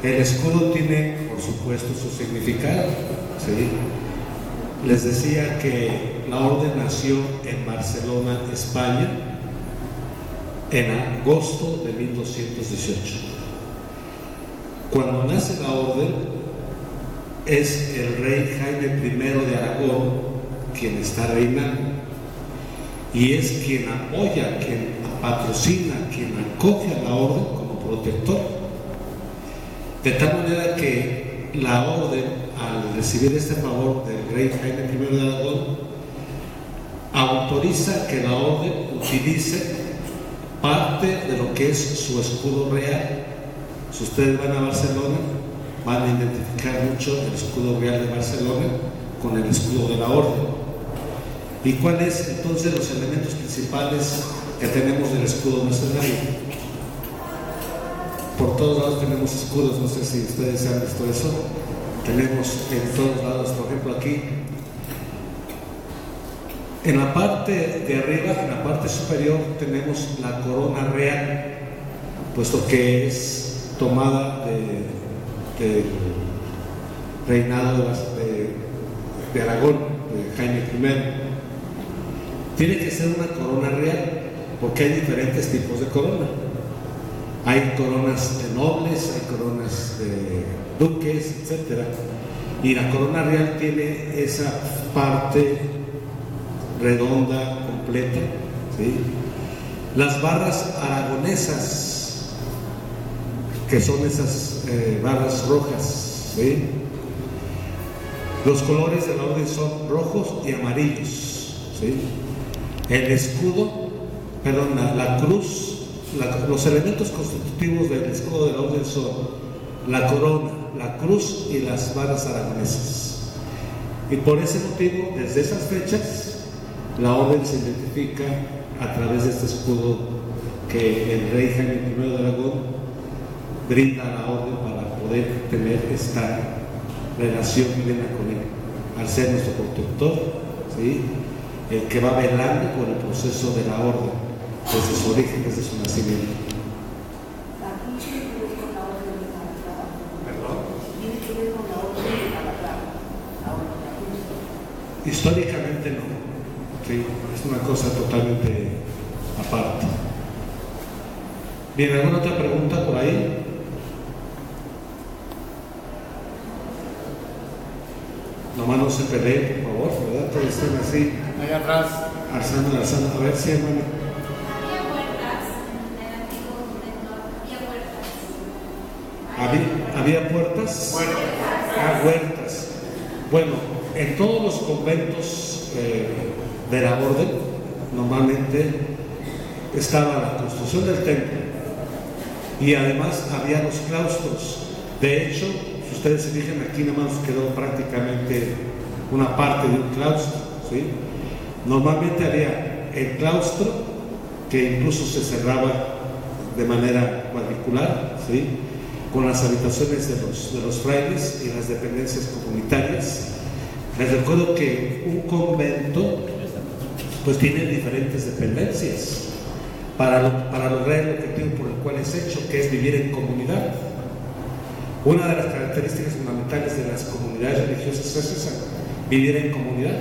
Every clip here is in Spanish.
El escudo tiene, por supuesto, su significado, ¿sí? Les decía que la orden nació en Barcelona, España, en agosto de 1218. Cuando nace la orden, es el rey Jaime I de Aragón quien está reinando, y es quien apoya, quien patrocina, quien acoge a la orden como protector. De tal manera que la orden, al recibir este favor del rey Jaime I de Aragón, autoriza que la orden utilice parte de lo que es su escudo real. Si ustedes van a Barcelona, van a identificar mucho el escudo real de Barcelona con el escudo de la orden. ¿Y cuáles entonces los elementos principales que tenemos del escudo mercenario? Por todos lados tenemos escudos, no sé si ustedes han visto eso. Tenemos en todos lados, por ejemplo aquí, en la parte de arriba, en la parte superior, tenemos la corona real, puesto que es tomada del reinado de Aragón, de Jaime I. Tiene que ser una corona real, porque hay diferentes tipos de corona. Hay coronas de nobles, hay coronas de duques, etc. Y la corona real tiene esa parte redonda, completa, ¿sí? Las barras aragonesas, que son esas barras rojas, ¿sí? Los colores de la orden son rojos y amarillos, ¿sí? El escudo, perdón, la cruz, los elementos constitutivos del escudo de la orden son la corona, la cruz y las barras aragonesas. Y por ese motivo, desde esas fechas, la orden se identifica a través de este escudo que el rey Jaime I de Aragón brinda a la orden para poder tener esta relación plena con él, al ser nuestro protector, ¿sí? El que va velando por el proceso de la orden desde su origen, desde su nacimiento. ¿Perdón? Históricamente no, ¿sí? Es una cosa totalmente aparte. Bien, ¿alguna otra pregunta por ahí? Nomás no se peleen, por favor, ¿verdad? Todos estén así. Ahí atrás. Alzando. A ver si, hermano. Había puertas en el antiguo convento, ¿Había puertas? Huertas. Bueno, en todos los conventos de la orden, normalmente estaba la construcción del templo y además había los claustros. De hecho, si ustedes se fijan, aquí nada más quedó prácticamente una parte de un claustro, ¿sí? Normalmente había el claustro, que incluso se cerraba de manera cuadricular, ¿sí? Con las habitaciones de los frailes y las dependencias comunitarias. Les recuerdo que un convento pues tiene diferentes dependencias para lograr el objetivo por el cual es hecho, que es vivir en comunidad. Una de las características fundamentales de las comunidades religiosas es esa, vivir en comunidad.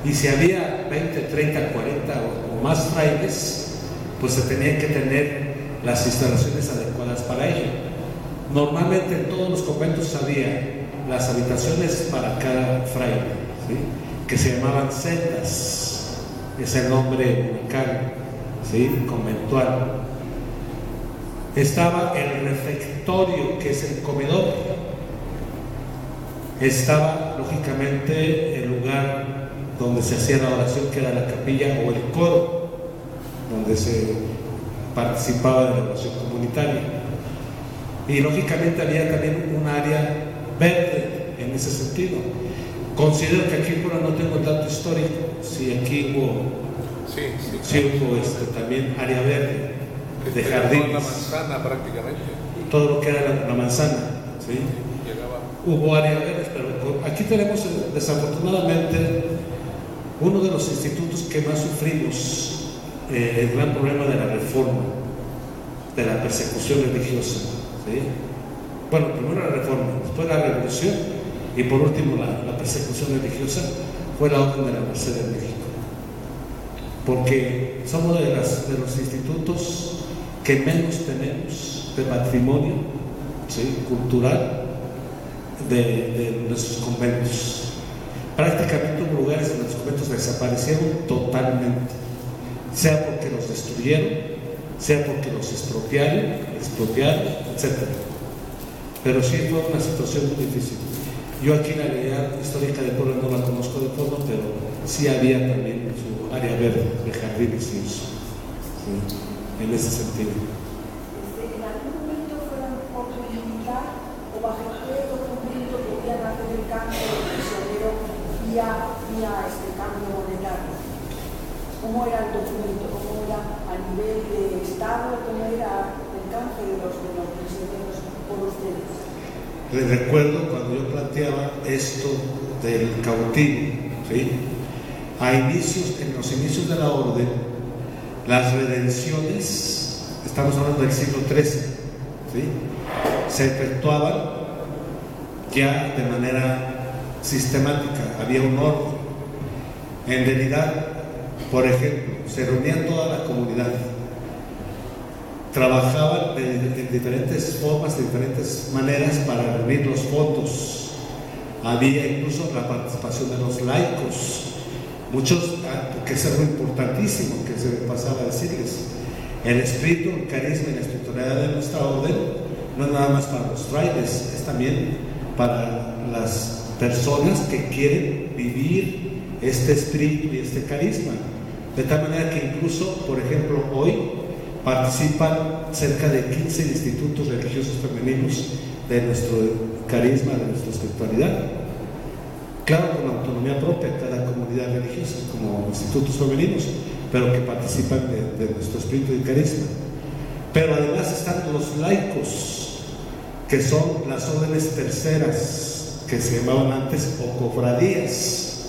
Y si había 20, 30, 40 o más frailes, pues se tenían que tener las instalaciones adecuadas para ello. Normalmente en todos los conventos había las habitaciones para cada fraile, ¿sí? Que se llamaban celdas, es el nombre unical, ¿sí? Conventual. Estaba el refectorio, que es el comedor. Estaba lógicamente el lugar donde se hacía la oración, que era la capilla o el coro, donde se participaba de la oración comunitaria. Y lógicamente había también un área verde en ese sentido. Considero que aquí no tengo tanto histórico, si aquí hubo, hubo también área verde de jardines. La manzana prácticamente. Todo lo que era la manzana, ¿sí? Hubo área verde, pero aquí tenemos desafortunadamente uno de los institutos que más sufrimos el gran problema de la reforma, de la persecución religiosa, ¿sí? bueno, primero la reforma, después la revolución y por último la persecución religiosa, fue la Orden de la Merced de México. Porque somos de los institutos que menos tenemos de patrimonio, ¿sí?, cultural de nuestros conventos. Prácticamente hubo lugares donde los conventos desaparecieron totalmente, sea porque los destruyeron, sea porque los expropiaron, etc. Pero sí fue una situación muy difícil. Yo aquí la área histórica de Puebla no la conozco de fondo, pero sí había también su área verde de jardines y eso, ¿sí?, en ese sentido. ¿En algún momento fueron por militar o bajo qué documento podían hacer el cambio de prisionero vía cambio monetario? ¿Cómo era el documento? ¿Cómo era a nivel de Estado? ¿Cómo era el cambio de los prisioneros por ustedes? Les recuerdo cuando yo planteaba esto del cautivo, ¿sí?, en los inicios de la orden, las redenciones, estamos hablando del siglo XIII, ¿sí?, se efectuaban ya de manera sistemática, había un orden. En realidad, por ejemplo, se reunía toda la comunidad, trabajaban de diferentes formas, de diferentes maneras para reunir los fondos. Había incluso la participación de los laicos, muchos, que es algo importantísimo que se me pasaba a decirles. El espíritu, el carisma y la espiritualidad de nuestra orden no es nada más para los frailes, es también para las personas que quieren vivir este espíritu y este carisma. De tal manera que incluso, por ejemplo, hoy participan cerca de 15 institutos religiosos femeninos de nuestro carisma, de nuestra espiritualidad. Claro, con autonomía propia, cada comunidad religiosa, como institutos femeninos, pero que participan de nuestro espíritu y carisma. Pero además están los laicos, que son las órdenes terceras, que se llamaban antes o cofradías.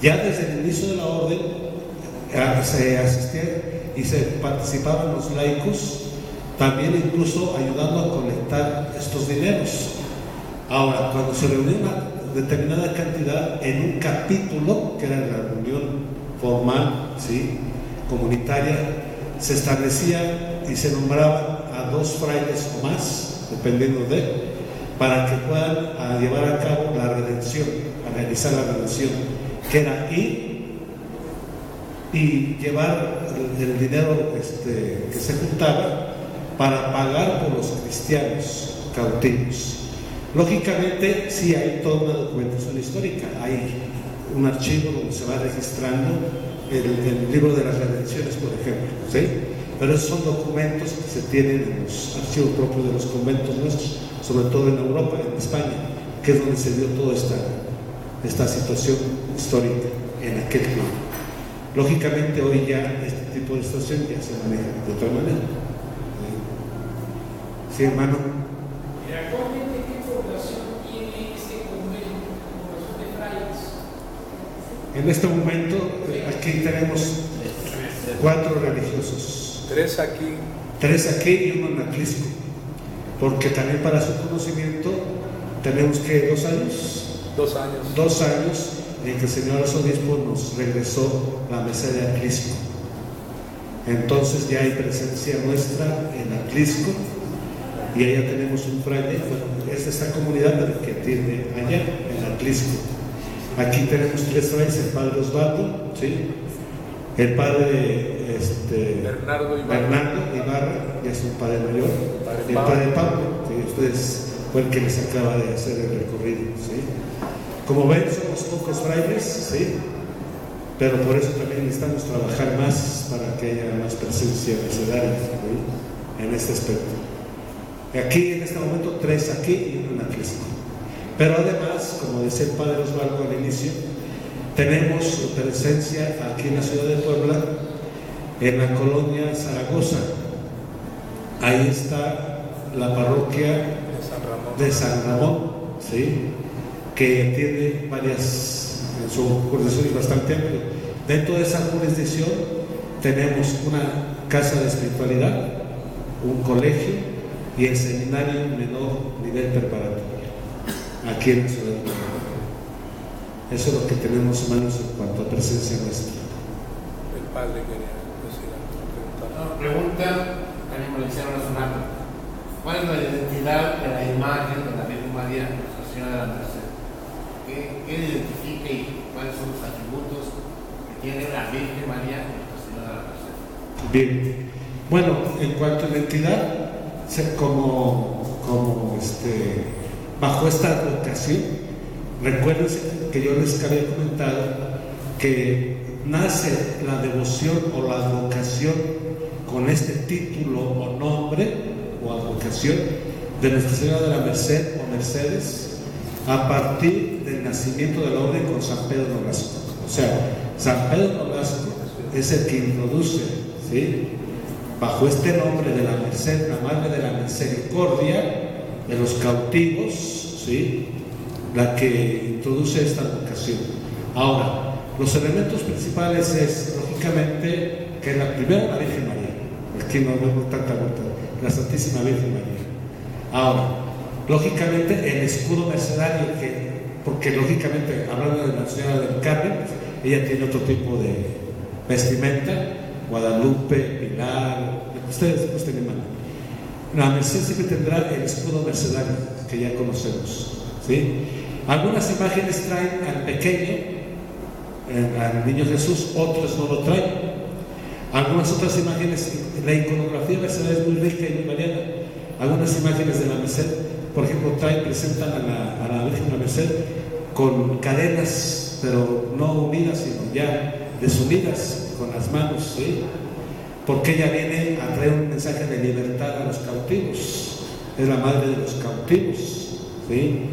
Ya desde el inicio de la orden se asistía y se participaban los laicos, también incluso ayudando a colectar estos dineros. Ahora, cuando se reunía una determinada cantidad en un capítulo, que era la reunión formal, ¿sí?, comunitaria, se establecía y se nombraban a 2 frailes o más, dependiendo para que puedan llevar a cabo la redención, a realizar la redención, que era ir y llevar el dinero que se juntaba para pagar por los cristianos cautivos. Lógicamente, sí hay toda una documentación histórica, hay un archivo donde se va registrando el libro de las redenciones, por ejemplo, ¿sí? Pero esos son documentos que se tienen en los archivos propios de los conventos nuestros, sobre todo en Europa, en España, que es donde se dio toda esta situación histórica en aquel tiempo. Lógicamente, hoy ya este tipo de situación ya se maneja de otra manera. ¿Sí, hermano? ¿Y actualmente qué población tiene este convento, población de frailes? En este momento, aquí tenemos 4 religiosos. 3 aquí. 3 aquí y 1 en Atlisco. Porque también para su conocimiento tenemos que 2 años. 2 años. 2 años en que el señor arzobispo nos regresó la mesa de Atlisco. Entonces ya hay presencia nuestra en Atlisco y allá tenemos un fraile. Bueno, es esta comunidad que tiene allá en Atlisco. Aquí tenemos 3 frailes: el padre Osvaldo, ¿sí?, el padre Bernardo Ibarra, que es un padre mayor, y el padre Pablo, que ustedes fue el que les acaba de hacer el recorrido, ¿sí? Como ven, somos pocos frailes, ¿sí?, pero por eso también necesitamos trabajar más para que haya más presencia mercedaria, ¿sí?, en este aspecto. Aquí en este momento 3 aquí y 1 en Atlisco. Pero además, como decía el padre Osvaldo al inicio, tenemos presencia aquí en la ciudad de Puebla, en la colonia Zaragoza. Ahí está la parroquia de San Ramón, ¿sí?, que tiene varias, su jurisdicción es bastante amplia. Dentro de esa jurisdicción tenemos una casa de espiritualidad, un colegio y el seminario menor nivel preparatorio, aquí en la ciudad de Guadalajara. Eso es lo que tenemos, hermanos, en cuanto a presencia nuestra. El padre quería decir algo. Pregunta, también me lo hicieron hace rato. ¿Cuál es la identidad de la imagen de la Virgen María, Nuestra Señora de la Merced? ¿Qué identifica y cuáles son los atributos que tiene la Virgen María, Nuestra Señora de la Merced? Bien, bueno, en cuanto a la entidad, bajo esta advocación, recuerden que yo les había comentado que nace la devoción o la advocación con este título o nombre o advocación de Nuestra Señora de la Merced o Mercedes a partir del nacimiento de la orden con San Pedro Nolasco. O sea, San Pedro Nolasco es el que introduce, ¿sí?, bajo este nombre de la Merced, la Madre de la Misericordia de los cautivos, ¿sí?, la que introduce esta advocación. Ahora, los elementos principales es, lógicamente, que la primera, la Virgen María. Aquí no vemos tanta vuelta, la Santísima Virgen María. Ahora, lógicamente, el escudo mercedario, porque lógicamente, hablando de la Señora del Carmen, pues, ella tiene otro tipo de vestimenta, Guadalupe, Pilar, ustedes gusten, hermano. La Merced siempre tendrá el escudo mercedario que ya conocemos, ¿sí? Algunas imágenes traen al pequeño, al niño Jesús, otros no lo traen. Algunas otras imágenes, la iconografía mercedaria es muy rica y muy variada. Algunas imágenes de la Merced, por ejemplo, presentan a la Virgen de la Merced con cadenas, pero no unidas, sino ya desunidas con las manos, ¿sí?, porque ella viene a traer un mensaje de libertad a los cautivos, es la madre de los cautivos, ¿sí?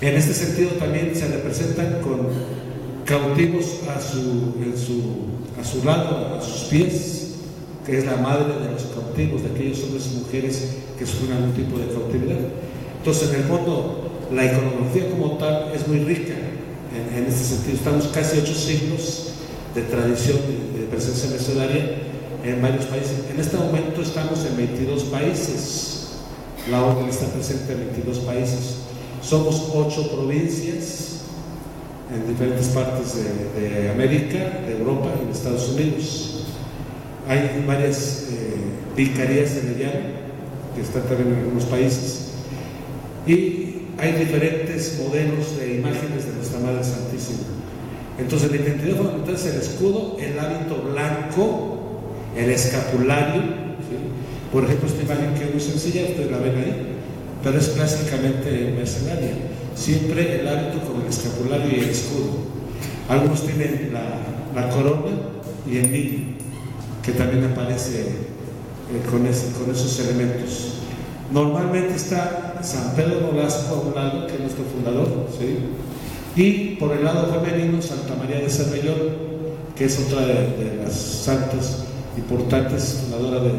En este sentido también se representan con cautivos a su lado, a sus pies, que es la madre de los cautivos, de aquellos hombres y mujeres que sufren algún tipo de cautividad. Entonces, en el fondo, la iconografía como tal es muy rica en este sentido. Estamos casi 8 siglos de tradición de presencia mercedaria en varios países. En este momento estamos en 22 países. La orden está presente en 22 países. Somos 8 provincias en diferentes partes de América, de Europa y de Estados Unidos. Hay varias vicarías en el llano que están también en algunos países. Y hay diferentes modelos de imágenes de nuestra Madre Santísima. Entonces, la identidad fundamental es el escudo, el hábito blanco, el escapulario, ¿sí? Por ejemplo, esta imagen que es muy sencilla, ustedes la ven ahí, pero es clásicamente mercedaria. Siempre el hábito con el escapulario y el escudo. Algunos tienen la corona y el niño, que también aparece con esos elementos. Normalmente está San Pedro Nolasco a un lado, que es nuestro fundador, ¿sí?, y por el lado femenino Santa María de Cervellón, que es otra de las santas importantes, fundadora de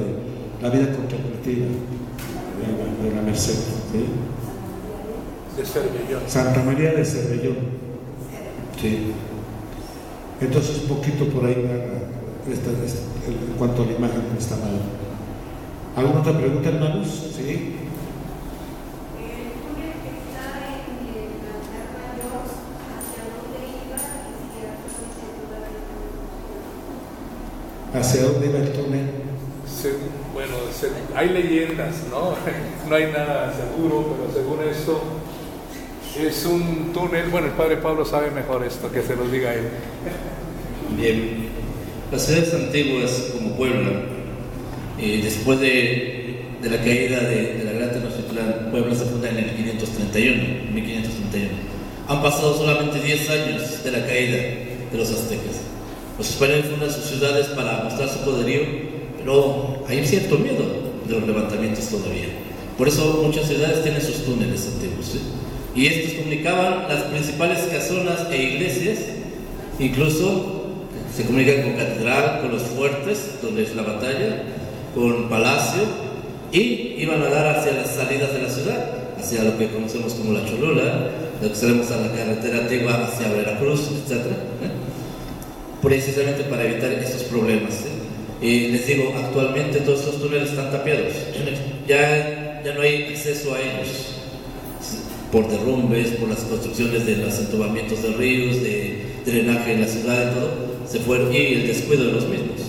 la vida contemplativa de la Merced, ¿sí? De Cervellón. Santa María de Cervellón, sí. Entonces, un poquito por ahí en cuanto a la imagen de esta madre. ¿Alguna otra pregunta, hermanos? Sí. ¿Hacia dónde iba el túnel? Bueno, hay leyendas, ¿no? No hay nada seguro, pero según esto es un túnel. Bueno, el padre Pablo sabe mejor esto, que se los diga él. Bien, las ciudades antiguas como Puebla, después de la caída de la Gran Tenochtitlán, Puebla se funda en el 1531. Han pasado solamente 10 años de la caída de los aztecas. Los españoles fundan sus ciudades para mostrar su poderío, pero hay cierto miedo de los levantamientos todavía. Por eso muchas ciudades tienen sus túneles antiguos, ¿sí? Y estos comunicaban las principales casonas e iglesias, incluso se comunican con catedral, con los fuertes, donde es la batalla, con palacio, y iban a dar hacia las salidas de la ciudad, hacia lo que conocemos como la Cholula, lo que sabemos a la carretera antigua hacia Veracruz, etc., precisamente para evitar estos problemas, ¿sí? Les digo, actualmente todos estos túneles están tapiados. Ya ya no hay acceso a ellos por derrumbes, por las construcciones de los entubamientos de ríos, de drenaje en la ciudad y todo, se fueron, y el descuido de los mismos.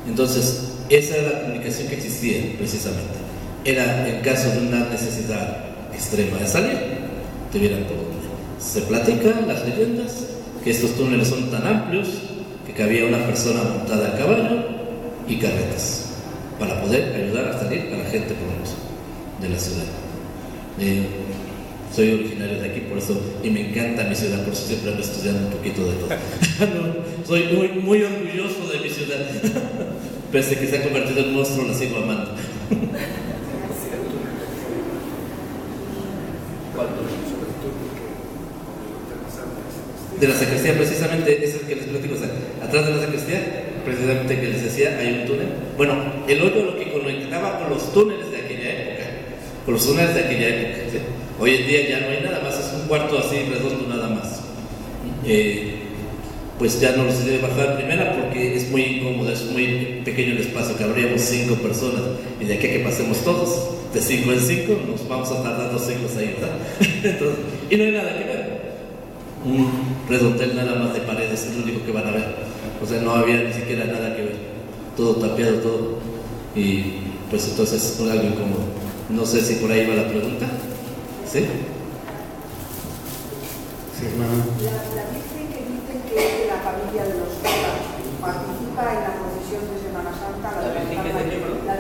Entonces, esa era la comunicación que existía precisamente. Era en caso de una necesidad extrema de salir, te vieran por donde. Se platican las leyendas que estos túneles son tan amplios que cabía una persona montada a caballo y carretas para poder ayudar a salir a la gente pronto de la ciudad. Soy originario de aquí, por eso, y me encanta mi ciudad, por eso siempre ando estudiando un poquito de todo. Soy muy orgulloso de mi ciudad. Pese a que se ha convertido en monstruo, la sigo amando. De la sacristía, precisamente, es el que les platico. O sea, atrás de la sacristía, precisamente que les decía, hay un túnel. Bueno, el hoyo lo que conectaba con los túneles de aquella época. Con los túneles de aquella época. ¿Sí? Hoy en día ya no hay nada más, es un cuarto así redondo nada más. Pues ya no los debe bajar primera porque es muy incómodo, es muy pequeño el espacio, que habríamos 5 personas y de aquí a que pasemos todos, de 5 en 5, nos vamos a tardar 2 siglos ahí, ¿verdad? Entonces, y no hay nada que ver. Un redondel nada más de paredes es lo único que van a ver. O sea, no había ni siquiera nada que ver. Todo tapiado, todo. Y pues entonces fue algo incómodo. No sé si por ahí va la pregunta. ¿Sí? Sí, hermano. La Virgen que dicen que es de la familia de los Cora, participa en la procesión de Semana Santa. La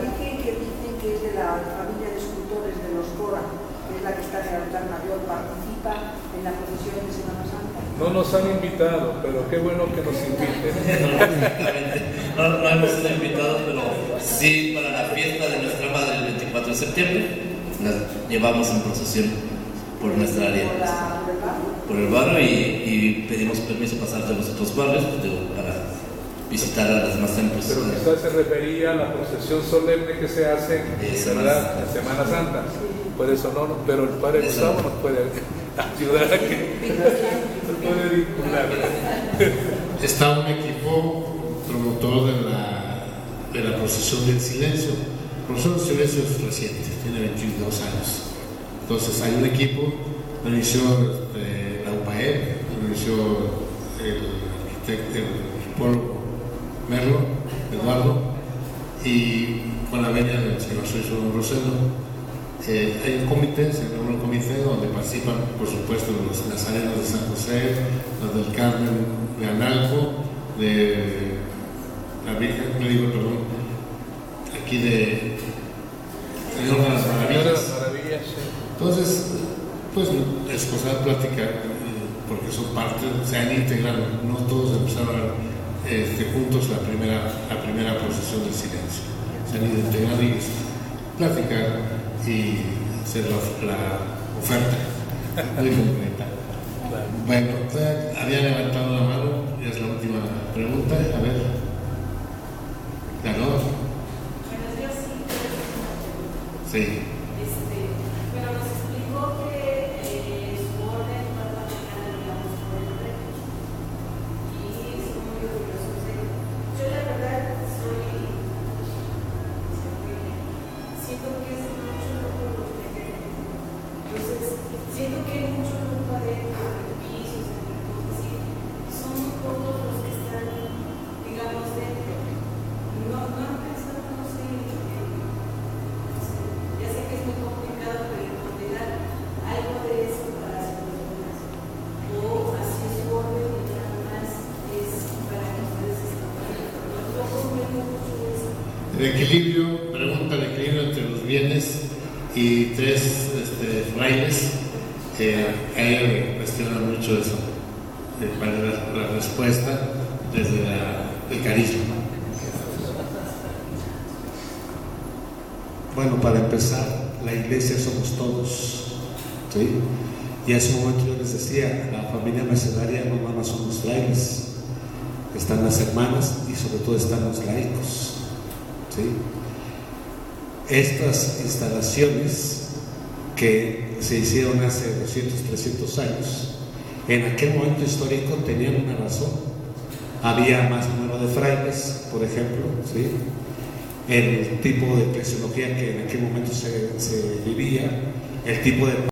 Virgen que dicen que es de la familia de escultores de los Cora, que es la que está en el altar mayor, participa en la procesión de Semana Santa. No nos han invitado, pero qué bueno que nos inviten. No hemos sido invitados, pero sí, para la fiesta de nuestra madre el 24 de septiembre, la llevamos en procesión por nuestra área. Por el barrio y pedimos permiso pasar de los otros barrios para visitar a las demás templos. Pero quizás se refería a la procesión solemne que se hace en Semana Santa. Por eso no, pero el padre Gustavo nos puede ayudar a que nos puede vincular. Está un equipo promotor de la procesión del silencio. La procesión del silencio es reciente, tiene 22 años. Entonces hay un equipo, lo inició la UPAE, lo inició el psicólogo Merlo, Eduardo, y con la venia del señor Suizo Rosendo. Hay un comité, se llama un comité donde participan, por supuesto, los nazarenos de San José, los del Carmen de Analco, de la Virgen, aquí de Señor de las Maravillas. Entonces, pues es cosa de platicar, porque son parte, se han integrado, no todos empezaron juntos la primera procesión del silencio. Se han ido integrando y platicar y hacer la oferta muy concreta. Bueno, había levantado la mano, ya es la última pregunta, a ver. ¿Ganó? Sí. Pero nos explicó que su orden no está aplicada, digamos, por el rey. Y es muy orgulloso. Yo la verdad siento que es mucho loco los que entonces, siento que hay mucho loco adentro de pisos, así. Son muy pocos los que están, digamos, dentro. No han pensado, no sé, ya sé que es muy complicado, pero condenar algo de eso para las personas, o así es orden y nada más es para que ustedes estén. Tampoco me mucho eso. El equilibrio, pregunta el equilibrio entre los bienes y 3 frailes, ella cuestiona mucho eso, para la respuesta desde el carisma. Bueno, para empezar, la iglesia somos todos, ¿sí? Y a ese momento yo les decía, la familia mercedaria no nada más son los frailes, están las hermanas y sobre todo están los laicos, ¿sí? Estas instalaciones que se hicieron hace 200, 300 años, en aquel momento histórico tenían una razón. Había más número de frailes, por ejemplo, ¿sí? el tipo de eclesiología que en aquel momento se vivía, el tipo de